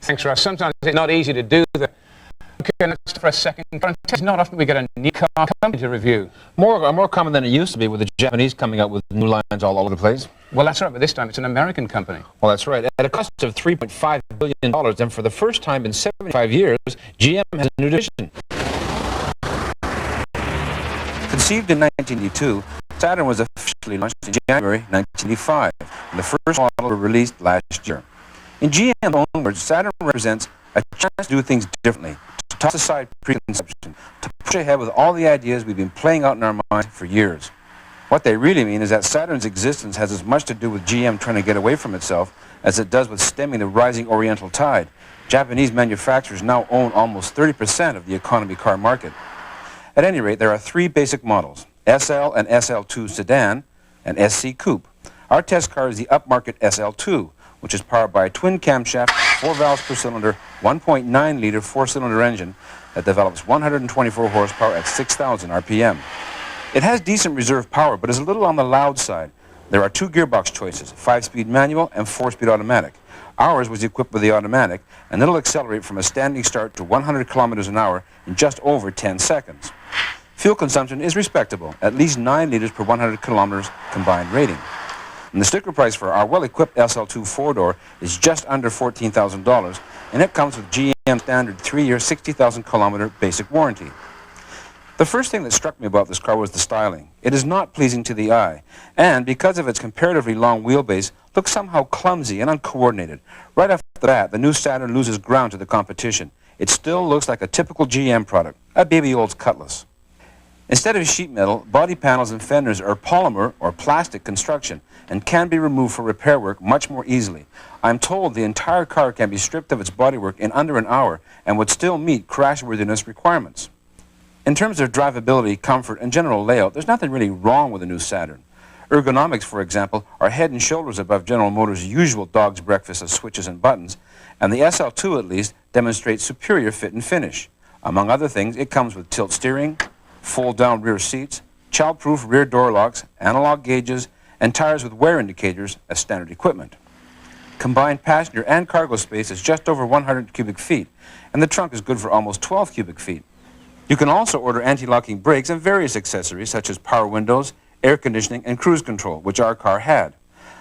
Thanks, Russ. Sometimes it's not easy to do that. Okay, let's for a second. It's not often we get a new car company to review. More common than it used to be, with the Japanese coming out with new lines all over the place. Well, that's right, but this time it's an American company. Well, that's right. At a cost of $3.5 billion, and for the first time in 75 years, GM has a new division. Conceived in 1982, Saturn was officially launched in January 1985, and the first model were released last year. In GM's own words, Saturn represents a chance to do things differently, to toss aside preconception, to push ahead with all the ideas we've been playing out in our minds for years. What they really mean is that Saturn's existence has as much to do with GM trying to get away from itself as it does with stemming the rising Oriental tide. Japanese manufacturers now own almost 30% of the economy car market. At any rate, there are three basic models: SL and SL2 Sedan and SC Coupe. Our test car is the upmarket SL2, which is powered by a twin camshaft, 4 valves per cylinder, 1.9-liter 4-cylinder engine that develops 124 horsepower at 6,000 RPM. It has decent reserve power, but is a little on the loud side. There are two gearbox choices, 5-speed manual and 4-speed automatic. Ours was equipped with the automatic, and it'll accelerate from a standing start to 100 kilometers an hour in just over 10 seconds. Fuel consumption is respectable, at least 9 liters per 100 kilometers combined rating. And the sticker price for our well-equipped SL2 4-door is just under $14,000, and it comes with GM standard 3-year 60,000 kilometer basic warranty. The first thing that struck me about this car was the styling. It is not pleasing to the eye, and because of its comparatively long wheelbase, looks somehow clumsy and uncoordinated. Right off the bat, the new Saturn loses ground to the competition. It still looks like a typical GM product, a baby old Cutlass. Instead of sheet metal, body panels and fenders are polymer or plastic construction and can be removed for repair work much more easily. I'm told the entire car can be stripped of its bodywork in under an hour and would still meet crashworthiness requirements. In terms of drivability, comfort, and general layout, there's nothing really wrong with the new Saturn. Ergonomics, for example, are head and shoulders above General Motors' usual dog's breakfast of switches and buttons, and the SL2 at least demonstrates superior fit and finish. Among other things, it comes with tilt steering, fold-down rear seats, child-proof rear door locks, analog gauges, and tires with wear indicators as standard equipment. Combined passenger and cargo space is just over 100 cubic feet, and the trunk is good for almost 12 cubic feet. You can also order anti-locking brakes and various accessories such as power windows, air conditioning, and cruise control, which our car had.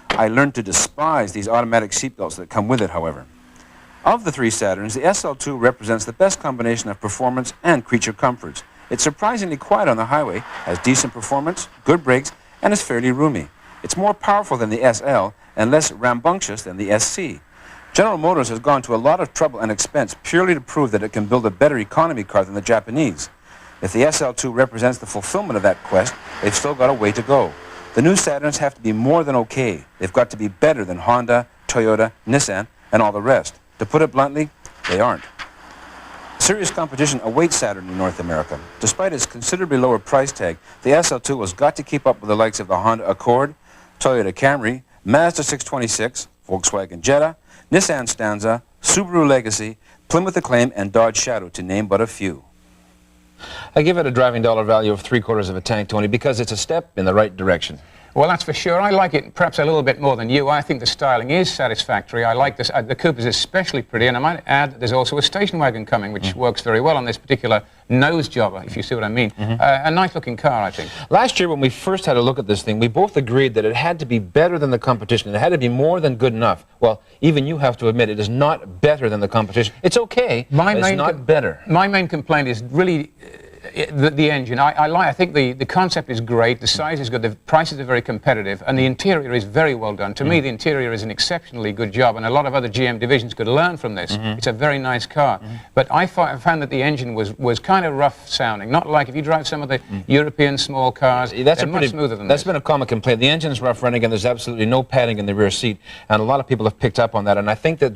I learned to despise these automatic seatbelts that come with it, however. Of the three Saturns, the SL2 represents the best combination of performance and creature comforts. It's surprisingly quiet on the highway, has decent performance, good brakes, and is fairly roomy. It's more powerful than the SL and less rambunctious than the SC. General Motors has gone to a lot of trouble and expense purely to prove that it can build a better economy car than the Japanese. If the SL2 represents the fulfillment of that quest, they've still got a way to go. The new Saturns have to be more than okay. They've got to be better than Honda, Toyota, Nissan, and all the rest. To put it bluntly, they aren't. Serious competition awaits Saturn in North America. Despite its considerably lower price tag, the SL2 has got to keep up with the likes of the Honda Accord, Toyota Camry, Mazda 626, Volkswagen Jetta, Nissan Stanza, Subaru Legacy, Plymouth Acclaim, and Dodge Shadow, to name but a few. I give it a driving dollar value of 3/4 of a tank, Tony, because it's a step in the right direction. Well, that's for sure. I like it perhaps a little bit more than you. I think the styling is satisfactory. I like this. The coupe is especially pretty, and I might add that there's also a station wagon coming, which works very well on this particular nose jobber, if you see what I mean. A nice-looking car, I think. Last year, when we first had a look at this thing, we both agreed that it had to be better than the competition. It had to be more than good enough. Well, even you have to admit it is not better than the competition. It's okay, but it's not better. My main complaint is really the engine. I think the concept is great, the size is good, the prices are very competitive, and the interior is very well done. To me, the interior is an exceptionally good job, and a lot of other GM divisions could learn from this. It's a very nice car. But I found that the engine was kind of rough sounding, not like if you drive some of the European small cars, they're much smoother than That's been a common complaint. The engine is rough running, and there's absolutely no padding in the rear seat, and a lot of people have picked up on that, and I think that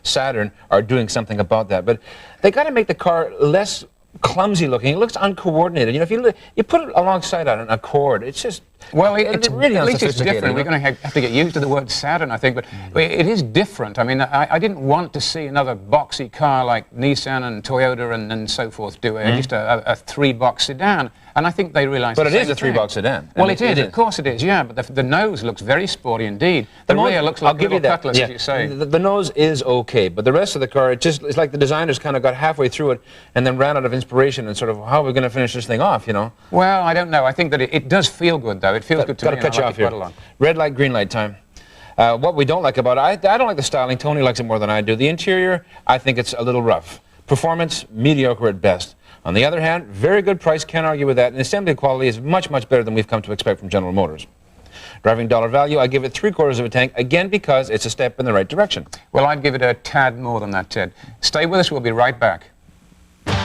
Saturn are doing something about that. But they got to make the car less clumsy looking. It looks uncoordinated. You know, if you put it alongside on an Accord, it's just Well, it's really at least it's unsophisticated, different. We're going to have to get used to the word Saturn, I think, but it is different. I mean, I didn't want to see another boxy car like Nissan and Toyota and so forth do just a three-box sedan, and I think they realised. But it is a three-box sedan. Well, it is. Of course it is. Yeah, but the nose looks very sporty indeed. The rear looks like a little Cutlass, as you say. The nose is okay, but the rest of the car, it's like the designers kind of got halfway through it and then ran out of inspiration and sort of, how are we going to finish this thing off, you know? Well, I don't know. I think that it does feel good, though. It feels good to me. Got to cut you off here. Red light, green light time. What we don't like about it, I don't like the styling. Tony likes it more than I do. The interior, I think it's a little rough. Performance, mediocre at best. On the other hand, very good price, can't argue with that, and assembly quality is much, much better than we've come to expect from General Motors. Driving dollar value, I give it 3/4 of a tank, again because it's a step in the right direction. Well, I'd give it a tad more than that, Ted. Stay with us, we'll be right back.